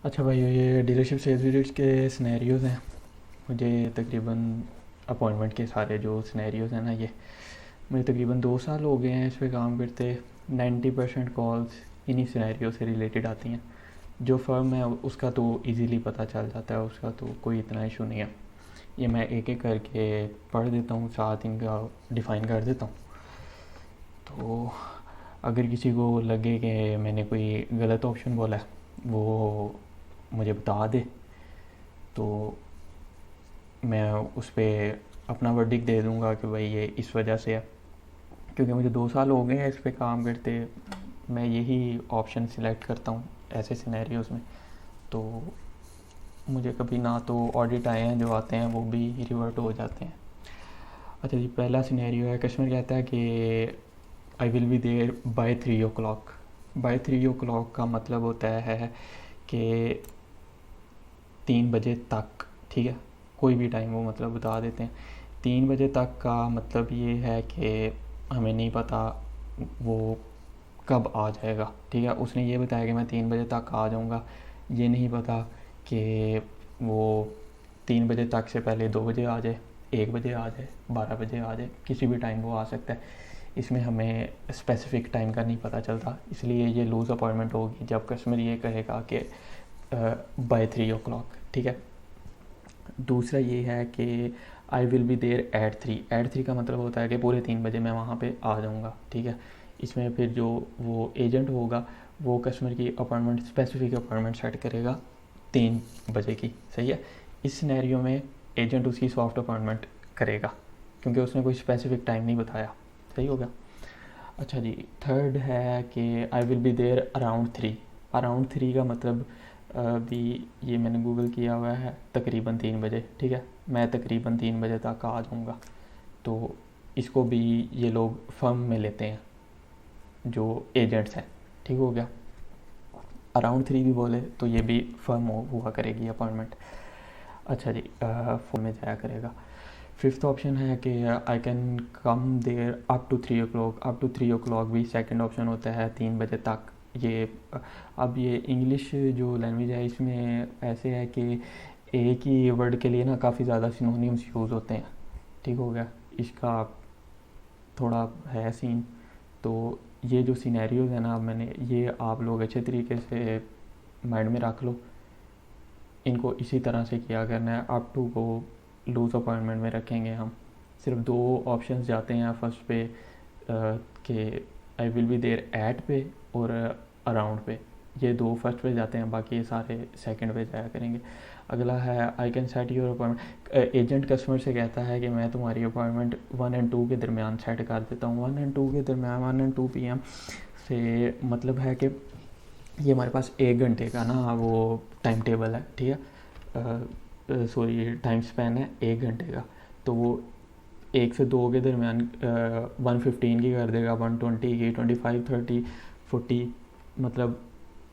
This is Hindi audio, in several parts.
अच्छा भाई, ये डीलरशिप सेल्स विजिट्स के सिनेरियोज़ हैं। मुझे तकरीबन अपॉइंटमेंट के सारे जो सिनेरियोज़ हैं ना, ये मुझे तकरीबन 2 साल हो गए हैं इस पे काम करते। 90% कॉल्स इन्हीं सिनेरियो से रिलेटेड आती हैं। जो फर्म है उसका तो इजीली पता चल जाता है, उसका तो कोई इतना इशू नहीं है। ये मैं एक एक करके पढ़ देता हूँ, साथ इनका डिफ़ाइन कर देता हूँ। तो अगर किसी को लगे कि मैंने कोई गलत ऑप्शन बोला है, वो मुझे बता दे, तो मैं उस पर अपना वर्डिक दे दूँगा कि भाई ये इस वजह से है। क्योंकि मुझे 2 साल हो गए हैं इस पे काम करते, मैं यही ऑप्शन सिलेक्ट करता हूँ ऐसे सिनेरियोज़ में। तो मुझे कभी ना तो ऑडिट आए हैं जो आते हैं वो भी रिवर्ट हो जाते हैं। अच्छा जी, पहला सिनेरियो है, कस्टमर कहता है कि I will be there by 3 o'clock। By 3 o'clock का मतलब होता है कि 3 बजे तक, ठीक है, कोई भी टाइम वो मतलब बता देते हैं। 3 बजे तक का मतलब ये है कि हमें नहीं पता वो कब आ जाएगा, ठीक है। उसने ये बताया कि मैं 3 बजे तक आ जाऊँगा, ये नहीं पता कि वो 3 बजे तक से पहले 2 बजे आ जाए, 1 बजे आ जाए, 12 बजे आ जाए, किसी भी टाइम वो आ सकता है। इसमें हमें स्पेसिफिक टाइम का नहीं पता चलता, इसलिए ये लूज़ अपॉइंटमेंट होगी जब कस्टमर ये कहेगा कि बाय 3 o'clock, ठीक है। दूसरा ये है कि I will be there at three का मतलब होता है कि पूरे 3 बजे मैं वहाँ पे आ जाऊँगा, ठीक है। इसमें फिर जो वो एजेंट होगा वो कस्टमर की अपॉइंटमेंट, स्पेसिफिक अपॉइंटमेंट सेट करेगा 3 बजे की, सही है। इस सिनेरियो में एजेंट उसकी सॉफ्ट अपॉइंटमेंट करेगा क्योंकि उसने कोई स्पेसिफिक टाइम नहीं बताया, सही हो गया। अच्छा जी, थर्ड है कि I will be there around 3। Around 3 का मतलब भी ये मैंने गूगल किया हुआ है, तकरीबन 3 बजे, ठीक है। मैं तकरीबन 3 बजे तक आ जाऊँगा। तो इसको भी ये लोग फर्म में लेते हैं जो एजेंट्स हैं, ठीक हो गया। अराउंड 3 भी बोले तो ये भी फर्म हुआ करेगी अपॉइंटमेंट। अच्छा जी, फोन में जाया करेगा। फिफ्थ ऑप्शन है कि I can come there up to 3 o'clock भी सेकंड ऑप्शन होता है, 3 बजे तक। ये अब ये इंग्लिश जो लैंग्वेज है इसमें ऐसे है कि एक ही वर्ड के लिए ना काफ़ी ज़्यादा सिनोनिम्स यूज़ होते हैं, ठीक हो गया। इसका थोड़ा है सीन। तो ये जो सिनेरियोज है ना, मैंने ये आप लोग अच्छे तरीके से माइंड में रख लो। इनको इसी तरह से किया करना है। अप टू को लूज़ अपॉइंटमेंट में रखेंगे हम। सिर्फ 2 ऑप्शंस जाते हैं फर्स्ट पे कि I will be there at पे और अराउंड पे। ये 2 फर्स्ट पे जाते हैं, बाकी ये सारे सेकंड पे जाया करेंगे। अगला है I can set your appointment. Agent customer से कहता है कि मैं तुम्हारी अपॉइंटमेंट 1 और 2 के दरमियान सेट कर देता हूँ। 1 और 2 के दरमियान, 1 और 2 PM से मतलब है कि ये हमारे पास 1 घंटे का ना वो टाइम टेबल है, ठीक है। सॉरी, टाइम स्पैन है 1 घंटे का। तो वो 1 से 2 के दरमियान 1:15 की कर देगा, 1:20 की, 25, 30, 40, मतलब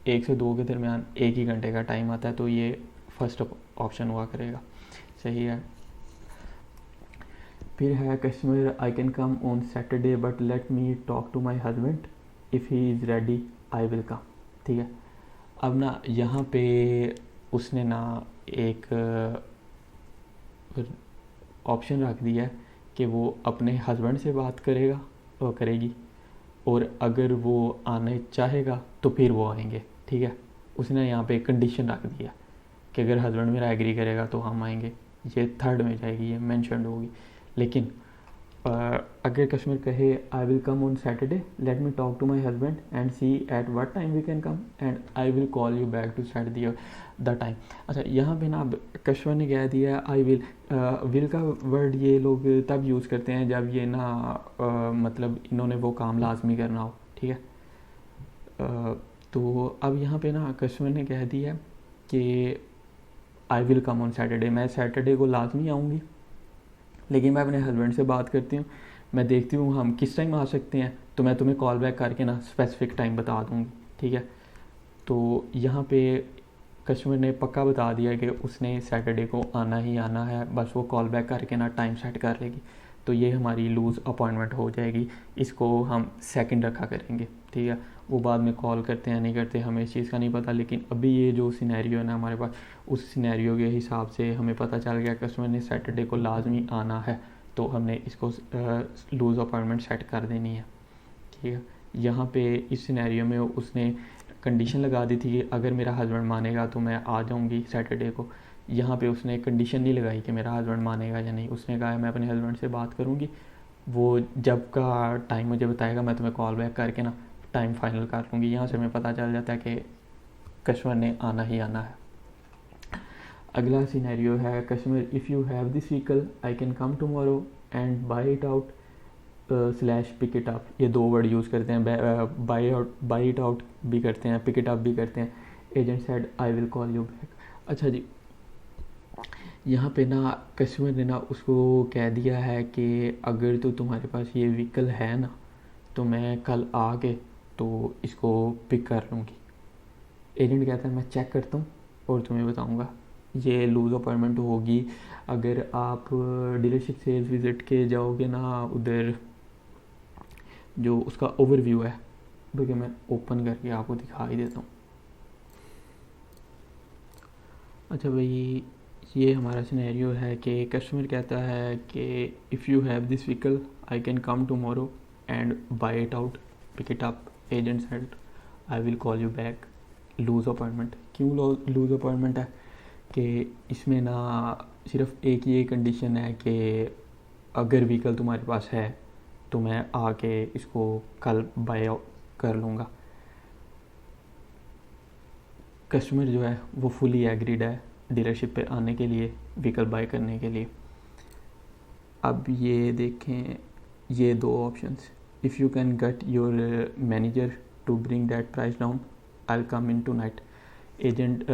1 से 2 के दरमियान 1 ही घंटे का टाइम आता है। तो ये फर्स्ट ऑप्शन हुआ करेगा, सही है। फिर है customer I can come on Saturday but let me talk to my husband if he is ready I will come, ठीक है। अब ना यहाँ पे उसने ना एक ऑप्शन रख दिया है कि वो अपने हस्बैंड से बात करेगा और करेगी, और अगर वो आने चाहेगा तो फिर वो आएंगे, ठीक है। उसने यहाँ पे एक कंडीशन रख दिया कि अगर हस्बैंड मेरा एग्री करेगा तो हम आएंगे। ये थर्ड में जाएगी, ये मैंशनड होगी। लेकिन अगर कस्टमर कहे I will come on Saturday, let me talk to my husband and see at what time we can come and I will call you back to set the time. अच्छा, यहाँ पे ना कस्टमर ने कह दिया आई विल का वर्ड ये लोग तब यूज़ करते हैं जब ये ना मतलब इन्होंने वो काम लाजमी करना हो, ठीक है। तो अब यहाँ पे ना कस्टमर ने कह दिया कि I will come on Saturday, मैं सैटरडे को लाजमी आऊँगी, लेकिन मैं अपने हस्बैंड से बात करती हूँ, मैं देखती हूँ हम किस टाइम आ सकते हैं, तो मैं तुम्हें कॉल बैक करके ना स्पेसिफिक टाइम बता दूँगी, ठीक है। तो यहाँ पे कस्टमर ने पक्का बता दिया कि उसने सैटरडे को आना ही आना है, बस वो कॉल बैक करके ना टाइम सेट कर लेगी। तो ये हमारी लूज़ अपॉइंटमेंट हो जाएगी, इसको हम सेकंड रखा करेंगे, ठीक है। वो बाद में कॉल करते हैं नहीं करते हमें इस चीज़ का नहीं पता। लेकिन अभी ये जो सिनेरियो है ना हमारे पास, उस सिनेरियो के हिसाब से हमें पता चल गया कस्टमर ने सैटरडे को लाजमी आना है, तो हमने इसको लूज़ अपॉइंटमेंट सेट कर देनी है। ठीक है, यहाँ पे इस सिनेरियो में उसने कंडीशन लगा दी थी कि अगर मेरा हस्बैंड मानेगा तो मैं आ जाऊँगी सैटरडे को। यहाँ पे उसने कंडीशन नहीं लगाई कि मेरा हस्बैंड मानेगा या नहीं, उसने कहा मैं अपने हस्बैंड से बात करूँगी, वो जब का टाइम मुझे बताएगा मैं तुम्हें कॉल बैक करके ना टाइम फाइनल कर लूँगी। यहाँ से हमें पता चल जाता है कि कस्टमर ने आना ही आना है। अगला सिनेरियो है customer if you have this vehicle I can come tomorrow and buy it out slash pick it up. ये दो वर्ड यूज़ करते हैं, बाई इट आउट भी करते हैं, पिक इट अप भी करते हैं। Agent said I will call you back. अच्छा जी, यहाँ पे ना कस्टमर ने ना उसको कह दिया है कि अगर तो तुम्हारे पास ये व्हीकल है ना तो मैं कल आके तो इसको पिक कर लूँगी। एजेंट कहता है मैं चेक करता हूँ और तुम्हें बताऊँगा। ये लूज़ अपॉइंटमेंट होगी अगर आप डीलरशिप सेल्स विज़िट के जाओगे ना, उधर जो उसका ओवरव्यू है देखिए मैं ओपन करके आपको दिखा ही देता हूँ। अच्छा भाई, ये हमारा सिनेरियो है कि कस्टमर कहता है कि if you have this vehicle I can come tomorrow and buy it out pick it up. Agent said I will call you back. Loose appointment. क्यों लूज़ अपॉइंटमेंट है कि इसमें ना सिर्फ एक ही कंडीशन है कि अगर व्हीकल तुम्हारे पास है तो मैं आके इसको कल बाय कर लूँगा। कस्टमर जो है वो फुली एग्रीड है डीलरशिप पे आने के लिए, व्हीकल बाय करने के लिए। अब ये देखें, ये दो options, if you can get your manager to bring that price down I will come in tonight. Agent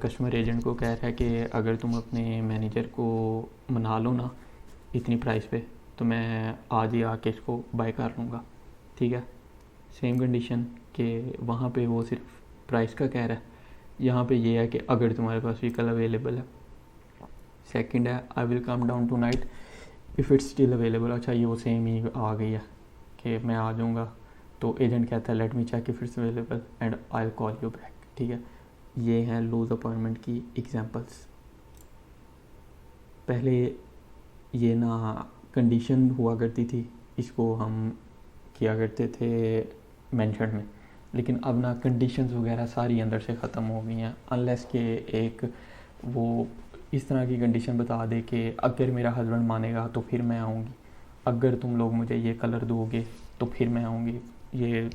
customer agent को कह रहा है कि अगर तुम अपने मैनेजर को मना लो ना इतनी प्राइस पे तो मैं आज ही आके इसको बाय कर लूँगा। ठीक है, सेम कंडीशन कि वहाँ पे वो सिर्फ प्राइस का कह रहा है, यहाँ पे ये है कि अगर तुम्हारे पास व्हीकल अवेलेबल है। सेकंड है I will come down tonight if it's still available. अच्छा, ये वो सेम ही आ गई है कि मैं आ जाऊँगा, तो एजेंट कहता है let me check if it's available and I will call you back. ठीक है, ये हैं लूज़ अपॉइंटमेंट की एग्जांपल्स। पहले ये ना कंडीशन हुआ करती थी, इसको हम किया करते थे मेंशन में, लेकिन अब ना कंडीशंस वगैरह सारी अंदर से ख़त्म हो गई हैं, अनलेस के एक वो इस तरह की कंडीशन बता दे कि अगर मेरा हस्बैंड मानेगा तो फिर मैं आऊँगी, अगर तुम लोग मुझे ये कलर दोगे तो फिर मैं आऊँगी। ये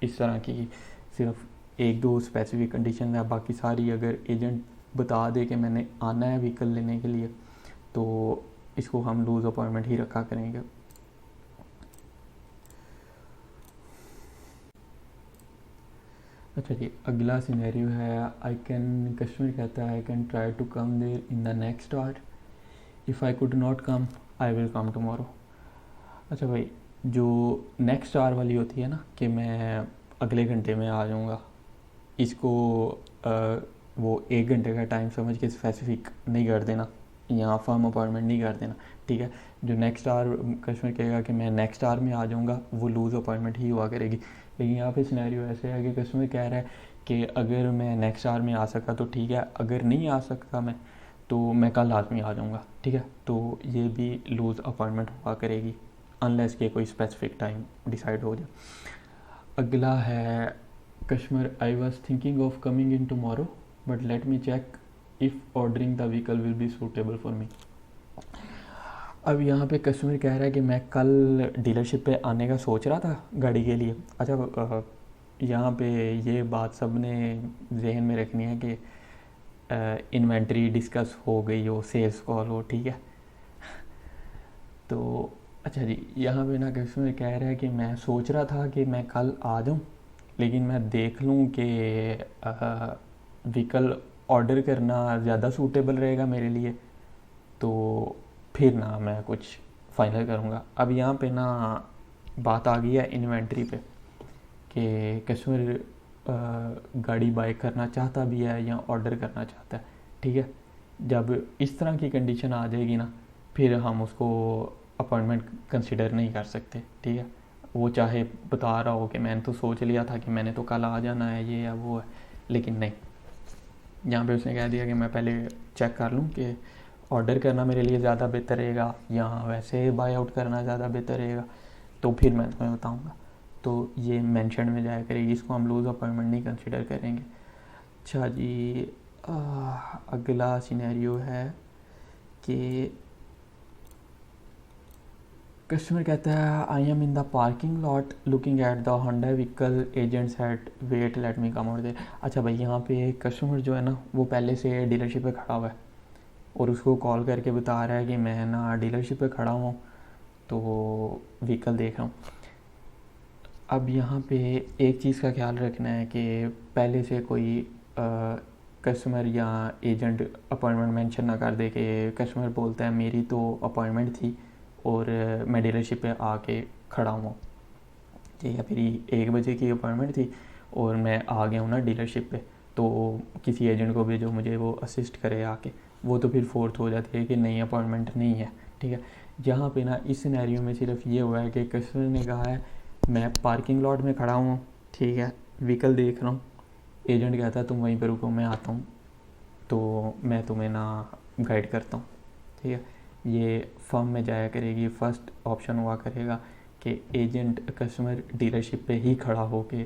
इस तरह की सिर्फ एक दो स्पेसिफिक कंडीशन है, बाकी सारी अगर एजेंट बता दे कि मैंने आना है व्हीकल लेने के लिए तो इसको हम लूज़ अपॉइंटमेंट ही रखा करेंगे। अच्छा जी, अगला सिनेरियो है आई कैन, कस्टमर कहता है I can try to come there in the next hour if I could not come I will come tomorrow. अच्छा भाई, जो नेक्स्ट आवर वाली होती है ना कि मैं अगले घंटे में आ जाऊँगा, इसको वो एक घंटे का टाइम समझ के स्पेसिफिक नहीं कर देना, यहाँ फर्म अपॉइंटमेंट नहीं कर देना। ठीक है, जो नेक्स्ट आवर कस्टमर कहेगा कि मैं नेक्स्ट आवर में आ जाऊँगा, वो लूज़ अपॉइंटमेंट ही हुआ करेगी। लेकिन यहाँ पे सिनेरियो ऐसे है कि कस्टमर कह रहा है कि अगर मैं नेक्स्ट आवर में आ सका तो ठीक है, अगर नहीं आ सकता मैं तो मैं कल लाजमी आ जाऊँगा। ठीक है, तो ये भी लूज़ अपॉइंटमेंट हुआ करेगी अनलेस के कोई स्पेसिफिक टाइम डिसाइड हो जाए। अगला है customer I was thinking of coming in tomorrow but let me check if ordering the vehicle will be suitable for me. अब यहाँ पे कस्टमर कह रहा है कि मैं कल डीलरशिप पे आने का सोच रहा था गाड़ी के लिए। अच्छा, यहाँ पे ये बात सब ने जहन में रखनी है कि इन्वेंट्री डिस्कस हो गई हो, सेल्स कॉल हो। ठीक है, तो अच्छा जी, यहाँ पे ना कस्टमर कह रहा है कि मैं सोच रहा था कि मैं कल आ जाऊँ, लेकिन मैं देख लूँ कि व्हीकल ऑर्डर करना ज़्यादा सूटेबल रहेगा मेरे लिए, तो फिर ना मैं कुछ फाइनल करूँगा। अब यहाँ पे ना बात आ गई है इन्वेंट्री पे कि कस्टमर गाड़ी बाय करना चाहता भी है या ऑर्डर करना चाहता है। ठीक है, जब इस तरह की कंडीशन आ जाएगी ना फिर हम उसको अपॉइंटमेंट कंसिडर नहीं कर सकते। ठीक है, वो चाहे बता रहा हो कि मैंने तो सोच लिया था कि मैंने तो कल आ जाना है, ये है वो है, लेकिन नहीं, यहाँ पे उसने कह दिया कि मैं पहले चेक कर लूँ कि ऑर्डर करना मेरे लिए ज़्यादा बेहतर रहेगा या वैसे बाय आउट करना ज़्यादा बेहतर रहेगा, तो फिर मैं तुम्हें बताऊँगा। तो ये मेंशन में जाया करेगी, इसको हम लूज़ अपॉइंटमेंट नहीं कंसिडर करेंगे। अच्छा जी, अगला सिनेरियो है कि कस्टमर कहता है I am in the parking lot looking at the Honda vehicle, agent said wait let me come out there. अच्छा भाई, यहाँ पे कस्टमर जो है ना वो पहले से डीलरशिप पे खड़ा हुआ है और उसको कॉल करके बता रहा है कि मैं ना डीलरशिप पे खड़ा हूँ तो व्हीकल देख रहा हूँ। अब यहाँ पे एक चीज़ का ख्याल रखना है कि पहले से कोई कस्टमर या एजेंट अपॉइंटमेंट मेंशन ना कर दे कि कस्टमर बोलता है मेरी तो अपॉइंटमेंट थी और मैं डीलरशिप पे आके खड़ा हूँ, ठीक है, मेरी 1 बजे की अपॉइंटमेंट थी और मैं आ गया हूँ ना डीलरशिप पे, तो किसी एजेंट को भी जो मुझे वो असिस्ट करे आके, वो तो फिर फोर्थ हो जाती है कि नई अपॉइंटमेंट नहीं है, ठीक है। यहाँ पे ना इस सिनेरियो में सिर्फ ये हुआ है कि कस्टमर ने कहा है मैं पार्किंग लॉट में खड़ा हूँ, ठीक है, व्हीकल देख रहा हूँ, एजेंट कहता है तुम वहीं पर रुको मैं आता हूँ, तो मैं तुम्हें ना गाइड करता हूँ, ठीक है। ये फर्म में जाया करेगी, फर्स्ट ऑप्शन हुआ करेगा कि एजेंट कस्टमर डीलरशिप पे ही खड़ा हो के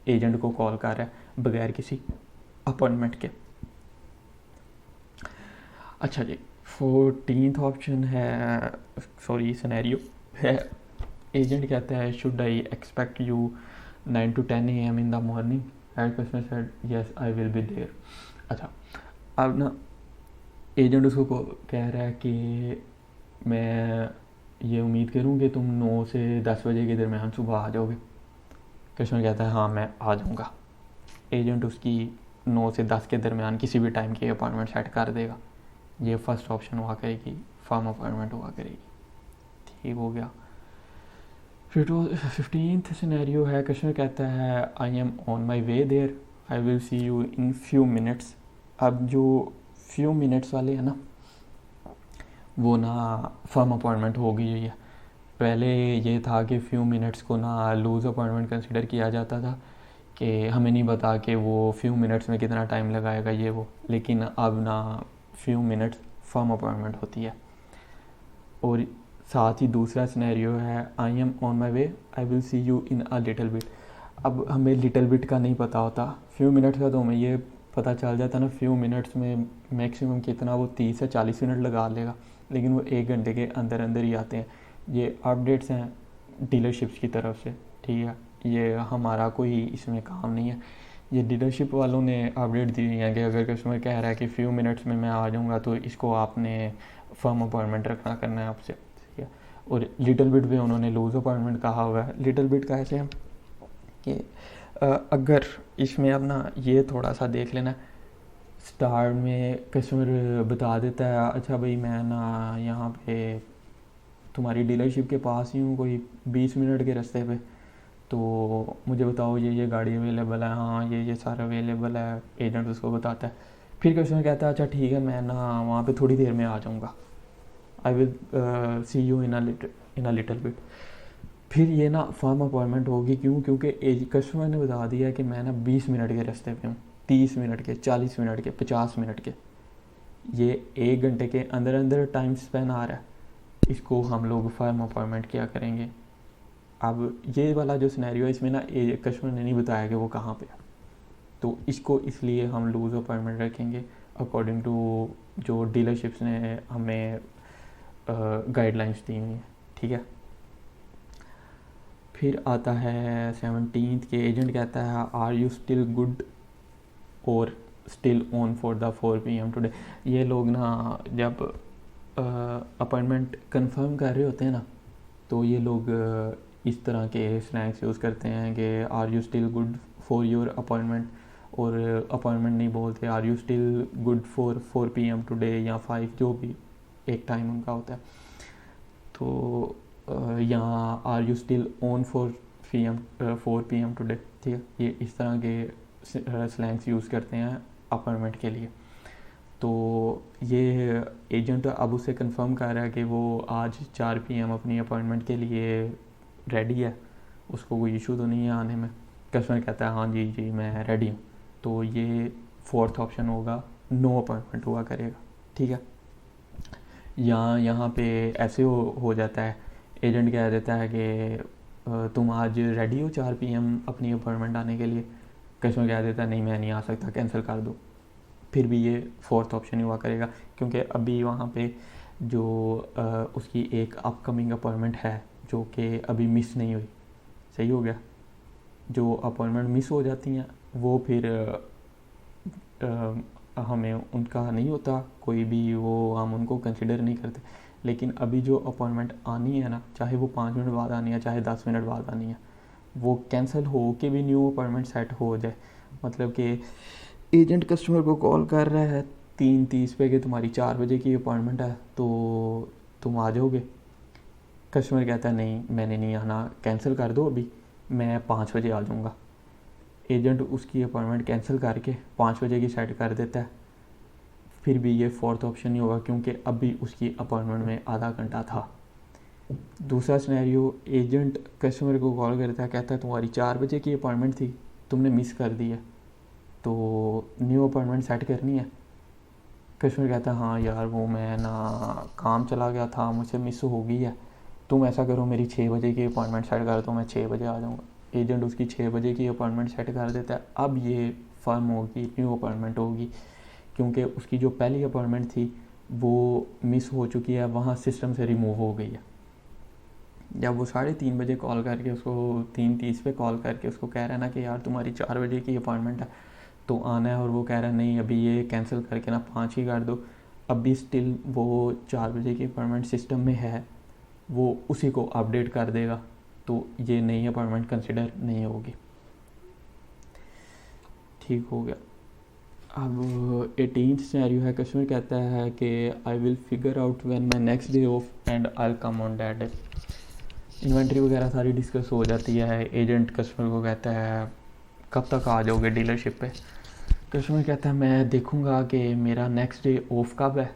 एजेंट को कॉल कर रहा है बगैर किसी अपॉइंटमेंट के। अच्छा जी, 14th ऑप्शन है, सॉरी सिनेरियो है, एजेंट कहता है should I expect you 9 to 10 AM in the morning, and customer said yes I will be there. अच्छा, अब ना एजेंट उसको कह रहा है कि मैं ये उम्मीद करूँ कि तुम 9 से 10 बजे के दरमियान सुबह आ जाओगे। कस्टमर कहता है हाँ मैं आ जाऊँगा। एजेंट उसकी 9 से 10 के दरमियान किसी भी टाइम की अपॉइंटमेंट सेट कर देगा। ये फर्स्ट ऑप्शन हुआ करेगी, फर्म अपॉइंटमेंट हुआ करेगी, ठीक हो गया। फिर 15th सिनेरियो है, कस्टमर कहता है I am on my way there, I will see you in few minutes. अब जो फ्यू मिनट्स वाले हैं ना वो ना फर्म अपॉइंटमेंट हो गई है। पहले ये था कि फ्यू मिनट्स को ना लूज़ अपॉइंटमेंट कंसिडर किया जाता था कि हमें नहीं पता कि वो फ्यू मिनट्स में कितना टाइम लगाएगा ये वो, लेकिन अब ना फ्यू मिनट्स फर्म अपॉइंटमेंट होती है। और साथ ही दूसरा सिनेरियो है I am on my way, I will see you in a little bit. अब हमें लिटिल बिट का नहीं पता होता, फ्यू मिनट्स का तो हमें ये पता चल जाता ना फ्यू मिनट्स में मैक्सिमम कितना वो 30 से 40 मिनट लगा लेगा, लेकिन वो 1 घंटे के अंदर अंदर ही आते हैं। ये अपडेट्स हैं डीलरशिप्स की तरफ से, ठीक है, ये हमारा कोई इसमें काम नहीं है। ये डीलरशिप वालों ने अपडेट दी है कि अगर कस्टमर कह रहा है कि फ्यू मिनट्स में मैं आ जाऊँगा तो इसको आपने फर्म अपॉइंटमेंट रखना करना है आपसे, ठीक है। और लिटिल बिट भी उन्होंने लूज़ अपॉइंटमेंट कहा हुआ है। लिटिल बिट का ऐसे कि अगर इसमें अब ना ये थोड़ा सा देख लेना, स्टार्ट में कस्टमर बता देता है अच्छा भाई मैं ना यहाँ पे तुम्हारी डीलरशिप के पास ही हूँ, कोई 20 मिनट के रास्ते पे, तो मुझे बताओ ये गाड़ी अवेलेबल है, हाँ ये सारा अवेलेबल है, एजेंट उसको बताता है। फिर कस्टमर कहता है अच्छा ठीक है मैं ना वहाँ पे थोड़ी देर में आ जाऊँगा, आई will see you in a little bit. फिर ये ना फर्म अपॉइंटमेंट होगी, क्योंकि कस्टमर ने बता दिया है कि मैं ना 20 मिनट के रास्ते पे हूँ, 30 मिनट के, 40 मिनट के, 50 मिनट के, ये 1 घंटे के अंदर अंदर टाइम स्पेन आ रहा है, इसको हम लोग फर्म अपॉइंटमेंट क्या करेंगे। अब ये वाला जो सिनेरियो है इसमें ना कस्टमर ने नहीं बताया कि वो कहाँ पे है, तो इसको इसलिए हम लूज़ अपॉइंटमेंट रखेंगे अकॉर्डिंग टू जो डीलरशिप्स ने हमें गाइडलाइंस दी हुई हैं, ठीक है। फिर आता है 17th के, एजेंट कहता है आर यू स्टिल गुड और still on for the 4 PM today. ये लोग ना जब अपॉइंटमेंट कंफर्म कर रहे होते हैं ना तो ये लोग इस तरह के स्लैंग्स यूज़ करते हैं कि are you still good for your appointment, और अपॉइंटमेंट नहीं बोलते are you still good for 4 PM today या 5, जो भी एक टाइम उनका होता है। तो यहाँ are you still on 4 PM today, ठीक है, ये इस तरह के स्लैंग्स यूज़ करते हैं अपॉइंटमेंट के लिए। तो ये एजेंट अब उससे कंफर्म कर रहा है कि वो आज 4 PM अपनी अपॉइंटमेंट के लिए रेडी है, उसको कोई इशू तो नहीं है आने में। कस्टमर कहता है हाँ जी जी मैं रेडी हूँ, तो ये फोर्थ ऑप्शन होगा, नो अपॉइंटमेंट हुआ करेगा। ठीक है, यहाँ पे ऐसे हो जाता है, एजेंट कह देता है कि तुम आज रेडी हो 4 PM अपनी अपॉइंटमेंट आने के लिए। कस्टमर कह देता है नहीं मैं नहीं आ सकता, कैंसिल कर दो। फिर भी ये फोर्थ ऑप्शन ही हुआ करेगा, क्योंकि अभी वहाँ पे जो उसकी एक अपकमिंग अपॉइंटमेंट है जो कि अभी मिस नहीं हुई। सही हो गया, जो अपॉइंटमेंट मिस हो जाती हैं वो फिर हमें उनका नहीं होता कोई भी, वो हम उनको कंसिडर नहीं करते। लेकिन अभी जो अपॉइंटमेंट आनी है ना, चाहे वो 5 मिनट बाद आनी है चाहे 10 मिनट बाद आनी है, वो कैंसिल हो के भी न्यू अपॉइंटमेंट सेट हो जाए। मतलब कि एजेंट कस्टमर को कॉल कर रहा है 3:30 पे कि तुम्हारी 4 बजे की अपॉइंटमेंट है तो तुम आ जाओगे। कस्टमर कहता है नहीं मैंने नहीं आना, कैंसिल कर दो अभी, मैं 5 बजे आ जाऊँगा। एजेंट उसकी अपॉइंटमेंट कैंसिल करके 5 बजे की सेट कर देता है। फिर भी ये फोर्थ ऑप्शन ही होगा, क्योंकि अभी उसकी अपॉइंटमेंट में आधा घंटा था। दूसरा सिनेरियो, एजेंट कस्टमर को कॉल करता है, कहता है तुम्हारी 4 बजे की अपॉइंटमेंट थी, तुमने मिस कर दी है, तो न्यू अपॉइंटमेंट सेट करनी है। कस्टमर कहता है हाँ यार वो मैं ना काम चला गया था, मुझसे मिस हो गई है, तुम ऐसा करो मेरी 6 बजे की अपॉइंटमेंट सेट कर दो, मैं 6 बजे आ जाऊँगा। एजेंट उसकी 6 बजे की अपॉइंटमेंट सेट कर देता है। अब ये फर्म होगी, न्यू अपॉइंटमेंट होगी, क्योंकि उसकी जो पहली अपॉइंटमेंट थी वो मिस हो चुकी है, वहाँ सिस्टम से रिमूव हो गई है। जब वो 3:30 बजे कॉल करके उसको 3:30 पे कॉल करके उसको कह रहा है ना कि यार तुम्हारी 4 बजे की अपॉइंटमेंट है तो आना है, और वो कह रहा है नहीं अभी ये कैंसिल करके ना 5 ही कर दो, अभी स्टिल वो 4 बजे की अपॉइंटमेंट सिस्टम में है, वो उसी को अपडेट कर देगा, तो ये नई अपॉइंटमेंट कंसिडर नहीं होगी। ठीक हो गया। अब 18th सिनेरियो है, कस्टमर कहता है कि I will figure out when my next day of and I will come on that day. Inventory वगैरह सारी डिस्कस हो जाती है। एजेंट कस्टमर को कहता है कब तक आ जाओगे डीलरशिप पे। कस्टमर कहता है मैं देखूंगा कि मेरा नेक्स्ट डे ऑफ कब है,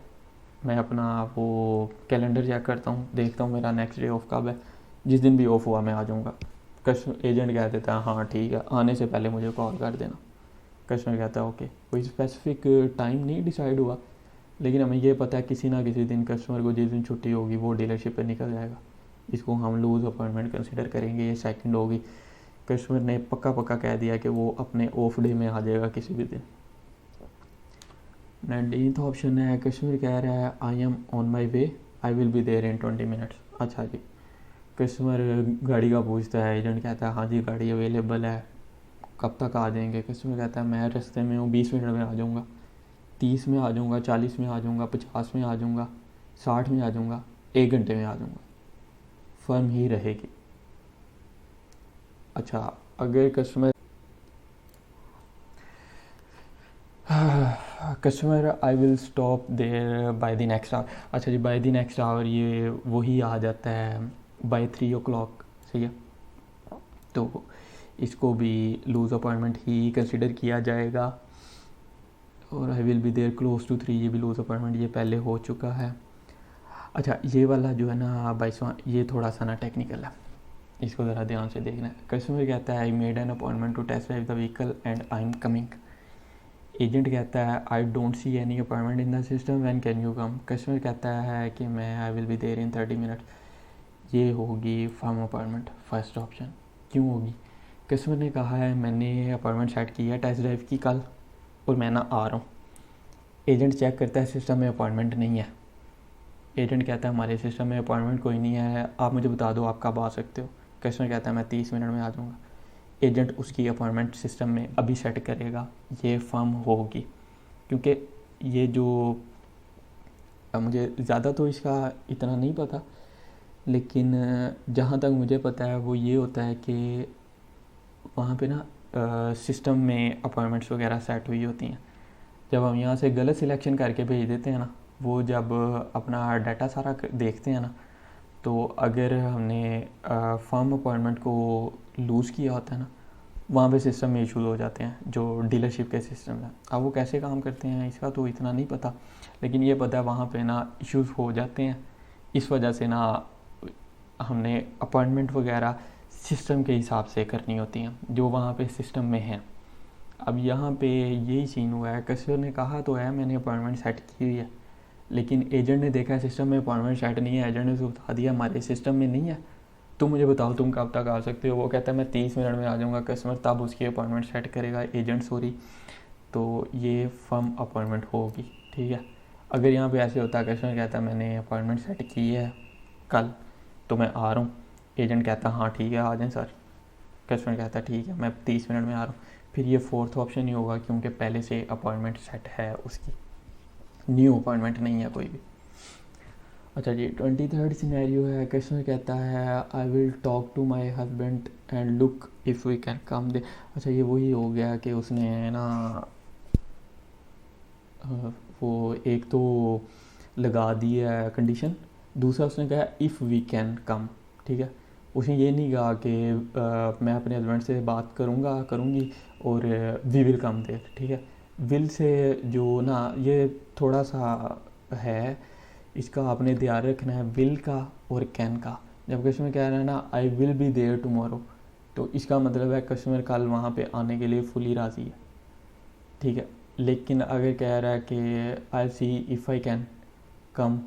मैं अपना वो कैलेंडर चेक करता हूँ, देखता हूँ मेरा नेक्स्ट डे ऑफ कब है, जिस दिन भी ऑफ हुआ मैं आ जाऊँगा। कस्टमर एजेंट कह देता है हाँ ठीक है, आने से पहले मुझे कॉल कर देना। कस्टमर कहता है ओके। कोई स्पेसिफिक टाइम नहीं डिसाइड हुआ, लेकिन हमें ये पता है किसी ना किसी दिन कस्टमर को जिस दिन छुट्टी होगी वो डीलरशिप पे निकल जाएगा, इसको हम लूज़ अपॉइंटमेंट कंसिडर करेंगे। ये सेकंड होगी, कस्टमर ने पक्का पक्का कह दिया कि वो अपने ऑफ डे में आ जाएगा किसी भी दिन। 19th ऑप्शन है, कस्टमर कह रहा है I am on my way, I will be there in 20 minutes. अच्छा जी, कस्टमर गाड़ी का पूछता है, एजेंट कहता है हाँ जी गाड़ी अवेलेबल है, कब तक आ जाएंगे। कस्टमर कहता है मैं रास्ते में हूँ, 20 मिनट में आ जाऊँगा, 30 में आ जाऊँगा, 40 में आ जाऊँगा, 50 में आ जाऊँगा, 60 में आ जाऊँगा, 1 घंटे में आ जाऊँगा। फर्म ही रहेगी। अच्छा, अगर customer I will stop there by the next hour. अच्छा जी, बाय द नेक्स्ट आवर ये वही आ जाता है बाय 3 o'clock। सही है, तो इसको भी लूज अपॉइंटमेंट ही कंसिडर किया जाएगा। और I will be there close to 3, ये भी लूज अपॉइंटमेंट, ये पहले हो चुका है। अच्छा, ये वाला जो है ना 22वां, ये थोड़ा सा ना टेक्निकल है, इसको ज़रा ध्यान से देखना है। कस्टमर कहता है I made an appointment to test drive the vehicle and I am coming. Agent कहता है I don't see any appointment in the system, when can you come. Customer कहता है कि मैं I will be there in 30 minute. ये होगी फर्म अपॉइंटमेंट, फर्स्ट ऑप्शन। क्यों होगी? कस्टमर ने कहा है मैंने अपॉइंटमेंट सेट की है टेस्ट ड्राइव की कल, और मैं ना आ रहा हूँ। एजेंट चेक करता है सिस्टम में अपॉइंटमेंट नहीं है। एजेंट कहता है हमारे सिस्टम में अपॉइंटमेंट कोई नहीं है, आप मुझे बता दो आप कब आ सकते हो। कस्टमर कहता है मैं 30 मिनट में आ जाऊँगा। एजेंट उसकी अपॉइंटमेंट सिस्टम में अभी सेट करेगा, ये फर्म होगी। क्योंकि ये जो मुझे ज़्यादा तो इसका इतना नहीं पता, लेकिन जहाँ तक मुझे पता है वो ये होता है कि वहाँ पे ना सिस्टम में अपॉइंटमेंट्स वगैरह सेट हुई होती हैं। जब हम यहाँ से गलत सिलेक्शन करके भेज देते हैं ना, वो जब अपना डाटा सारा देखते हैं ना, तो अगर हमने फर्म अपॉइंटमेंट को लूज़ किया होता है ना, वहाँ पे सिस्टम में इशूज़ हो जाते हैं जो डीलरशिप के सिस्टम है। अब वो कैसे काम करते हैं इसका तो इतना नहीं पता, लेकिन ये पता है वहाँ पे ना इश्यूज़ हो जाते हैं। इस वजह से ना हमने अपॉइंटमेंट वगैरह सिस्टम के हिसाब से करनी होती हैं जो वहाँ पे सिस्टम में हैं। अब यहाँ पे यही सीन हुआ है, कस्टमर ने कहा तो है मैंने अपॉइंटमेंट सेट की हुई है, लेकिन एजेंट ने देखा सिस्टम में अपॉइंटमेंट सेट नहीं है, एजेंट ने उसको बता दिया हमारे सिस्टम में नहीं है, तुम मुझे बताओ तुम कब तक आ सकते हो। वो कहता है मैं 30 मिनट में आ जाऊँगा, कस्टमर तब उसकी अपॉइंटमेंट सेट करेगा, एजेंट सॉरी, तो ये फर्म अपॉइंटमेंट होगी, ठीक है। अगर यहाँ पे ऐसे होता है कस्टमर कहता है मैंने अपॉइंटमेंट सेट की है कल तो मैं आ रहा हूँ, एजेंट कहता है हाँ ठीक है आ जाएं सर, कस्टमर कहता है ठीक है मैं 30 मिनट में आ रहा हूँ, फिर ये फोर्थ ऑप्शन ही होगा क्योंकि पहले से अपॉइंटमेंट सेट है उसकी, न्यू अपॉइंटमेंट नहीं है कोई भी। अच्छा जी, 23rd सिनेरियो है, कस्टमर कहता है I will talk to my husband and look if we can come there. अच्छा ये वही हो गया कि उसने ना वो एक तो लगा दी है कंडीशन, दूसरा उसने कहा इफ़ वी कैन कम, ठीक है। उसने ये नहीं कहा कि मैं अपने हस्बैंड से बात करूँगा करूँगी और वी विल कम देर, ठीक है। विल से जो ना ये थोड़ा सा है, इसका आपने ध्यान रखना है विल का और कैन का। जब कस्टमर कह रहा है ना I will be there tomorrow, तो इसका मतलब है कस्टमर कल वहाँ पे आने के लिए फुली राज़ी है, ठीक है। लेकिन अगर कह रहा है कि आई सी इफ़ आई कैन कम,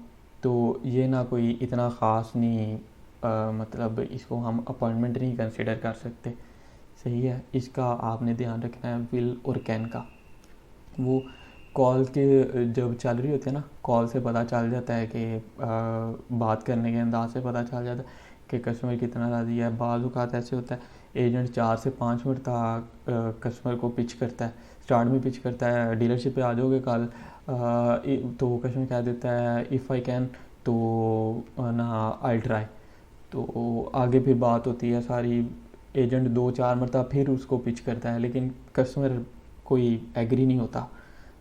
तो ये ना कोई इतना ख़ास नहीं, मतलब इसको हम अपॉइंटमेंट नहीं कंसिडर कर सकते, सही है। इसका आपने ध्यान रखना है विल और कैन का। वो कॉल के जब चल रही होती है ना, कॉल से पता चल जाता है कि बात करने के अंदाज से पता चल जाता है कि कस्टमर कितना राज़ी है। बाज़ औक़ात ऐसे होता है एजेंट 4 से 5 मिनट तक कस्टमर को पिच करता है, स्टार्ट में पिच करता है डीलरशिप पे आ जाओगे कल, तो कस्टमर कह देता है इफ़ आई कैन, तो ना आई ट्राई, तो आगे फिर बात होती है सारी, एजेंट 2-4 मरतबा फिर उसको पिच करता है लेकिन कस्टमर कोई एग्री नहीं होता,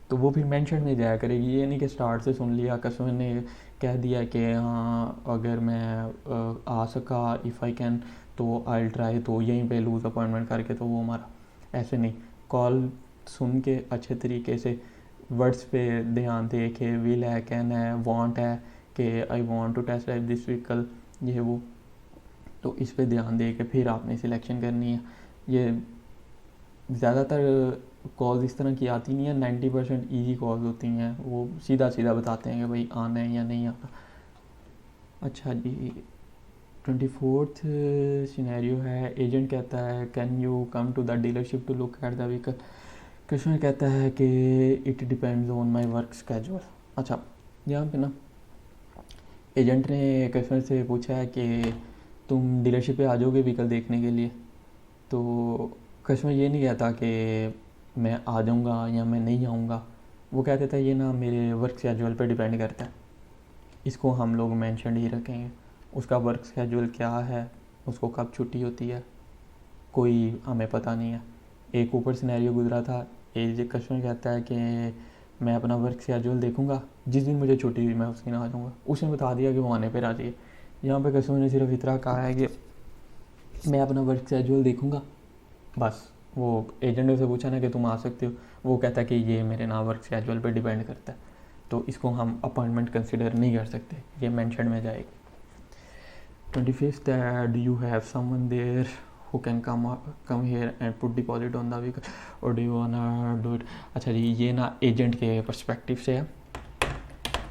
तो वो फिर मेंशन में जाया करेगी। ये नहीं कि स्टार्ट से सुन लिया कस्टमर ने कह दिया कि हाँ अगर मैं आ सका इफ़ आई कैन तो आई ट्राई, तो यहीं पे लूज़ अपॉइंटमेंट करके तो वो हमारा, ऐसे नहीं। कॉल सुन के अच्छे तरीके से वर्ड्स पे ध्यान दे के विल है कैन है वांट है कि I want to test drive this vehicle, ये वो, तो इस पे ध्यान दे के फिर आपने सिलेक्शन करनी है। ये ज़्यादातर कॉल्स इस तरह की आती नहीं है, 90% ईजी कॉल्स होती हैं, वो सीधा सीधा बताते हैं कि भाई आना है या नहीं आना। अच्छा जी, 24th सिनेरियो है, एजेंट कहता है can you come to the dealership to look at the vehicle, customer कहता है कि it depends on my work schedule. अच्छा यहाँ पे ना एजेंट ने कस्टमर से पूछा है कि तुम डीलरशिप पे आ जाओगे व्हीकल देखने के लिए, तो कस्टमर ये नहीं कहता कि मैं आ जाऊँगा या मैं नहीं आऊँगा, वो कह देता है ये ना मेरे वर्क शेड्यूल पे डिपेंड करता है। इसको हम लोग मेंशन ही रखेंगे, उसका वर्क शेड्यूल क्या है, उसको कब छुट्टी होती है कोई हमें पता नहीं है। एक ऊपर सिनेरियो गुजरा था, एक कस्टमर कहता है कि मैं अपना वर्क शेड्यूल देखूंगा, जिस दिन मुझे छुट्टी हुई मैं उस दिन आ जाऊँगा, उसने बता दिया कि वो आने पर राजी है। यहाँ पे कस्टमर ने सिर्फ इतना कहा है कि मैं अपना वर्क शेड्यूल देखूंगा, बस। वो एजेंट से पूछा ना कि तुम आ सकते हो, वो कहता है कि ये मेरे ना वर्क शेड्यूल पे डिपेंड करता है, तो इसको हम अपॉइंटमेंट कंसिडर नहीं कर सकते, ये मेंशन में जाएगी। 25th do you have someone there who can come here and put deposit on the vehicle और do you wanna do it. अच्छा जी, ये ना एजेंट के पर्सपेक्टिव से है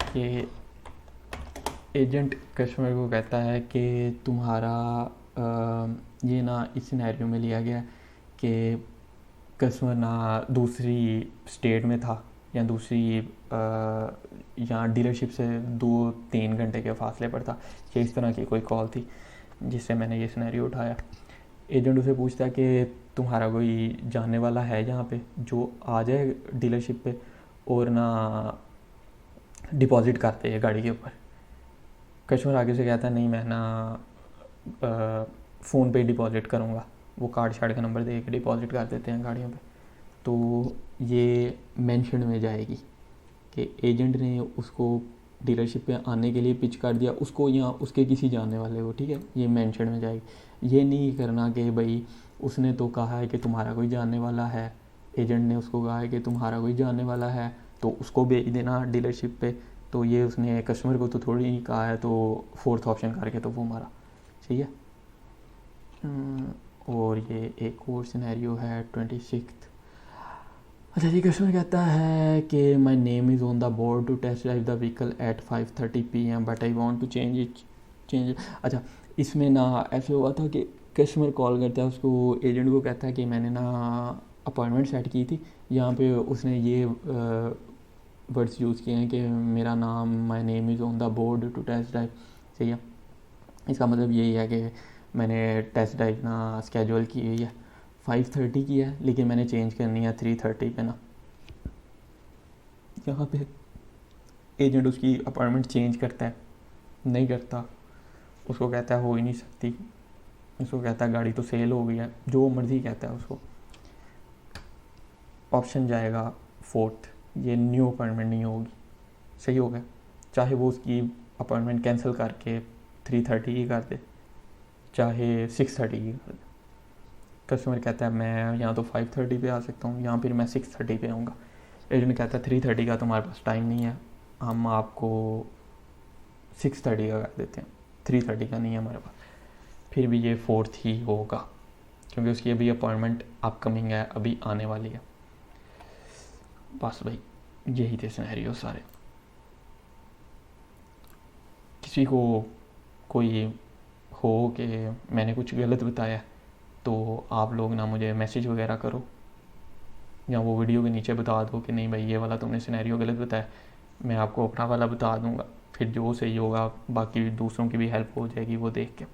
कि एजेंट कस्टमर को कहता है कि तुम्हारा ये ना इस सिनेरियो में लिया गया कि कस्टमर ना दूसरी स्टेट में था या दूसरी यहाँ डीलरशिप से 2-3 घंटे के फासले पर था, या इस तरह की कोई कॉल थी जिससे मैंने ये सिनेरियो उठाया। एजेंट उसे पूछता है कि तुम्हारा कोई जानने वाला है यहाँ पे जो आ जाए डीलरशिप पे और ना डिपॉजिट करते हैं गाड़ी के ऊपर। कस्टमर आगे से कहता है नहीं मैं ना फ़ोन पे डिपॉजिट करूँगा, वो कार्ड शार्ड का नंबर दे के डिपॉजिट कर देते हैं गाड़ियों पे, तो ये मेंशन में जाएगी कि एजेंट ने उसको डीलरशिप पे आने के लिए पिच कर दिया उसको या उसके किसी जानने वाले को, ठीक है, ये मेंशन में जाएगी। ये नहीं करना कि भाई उसने तो कहा है कि तुम्हारा कोई जानने वाला है, एजेंट ने उसको कहा है कि तुम्हारा कोई जानने वाला है तो उसको भेज देना डीलरशिप पे, तो ये उसने कस्टमर को तो थोड़ी नहीं कहा है, तो फोर्थ ऑप्शन करके तो वो मारा, सही है। और ये एक और सिनेरियो है 26। अच्छा जी, कस्टमर कहता है कि my name is on the board to test drive the vehicle at 5:30 PM but I want to change. अच्छा, इसमें ना ऐसे हुआ था कि कस्टमर कॉल करता है उसको, एजेंट को कहता है कि मैंने ना अपॉइंटमेंट सेट की थी, यहाँ पे उसने ये वर्ड्स यूज़ किए हैं कि मेरा नाम, my name is on the board to test drive. सही है, इसका मतलब यही है कि मैंने टेस्ट ड्राइव ना स्केड्यूल की हुई है 5:30 की है, लेकिन मैंने चेंज करनी है 3:30 पे ना। यहाँ पे एजेंट उसकी अपॉइंटमेंट चेंज करता है, नहीं करता, उसको कहता है हो ही नहीं सकती, उसको कहता है गाड़ी तो सेल हो गई है, जो मर्ज़ी कहता है उसको। ऑप्शन जाएगा 4th, ये न्यू अपॉइंटमेंट नहीं होगी। सही हो गया, चाहे वो उसकी अपॉइंटमेंट कैंसिल करके 3:30 की कर दे, चाहे 6:30 की कर दे। कस्टमर कहता है मैं यहाँ तो 5:30 पे आ सकता हूँ, यहाँ फिर मैं 6:30 पे आऊँगा। एजेंट कहता है 3:30 का तुम्हारे पास टाइम नहीं है, हम आपको 6:30 का कर देते हैं, 3:30 का नहीं है हमारे पास। फिर भी ये 4th ही होगा, क्योंकि उसकी अभी अपॉइंटमेंट अपकमिंग है, अभी आने वाली है। बस भाई यही थे सिनेरियो सारे। किसी को कोई हो कि मैंने कुछ गलत बताया तो आप लोग ना मुझे मैसेज वगैरह करो, या वो वीडियो के नीचे बता दो कि नहीं भाई ये वाला तुमने सिनेरियो गलत बताया, मैं आपको अपना वाला बता दूंगा। फिर जो सही होगा बाकी दूसरों की भी हेल्प हो जाएगी वो देख के।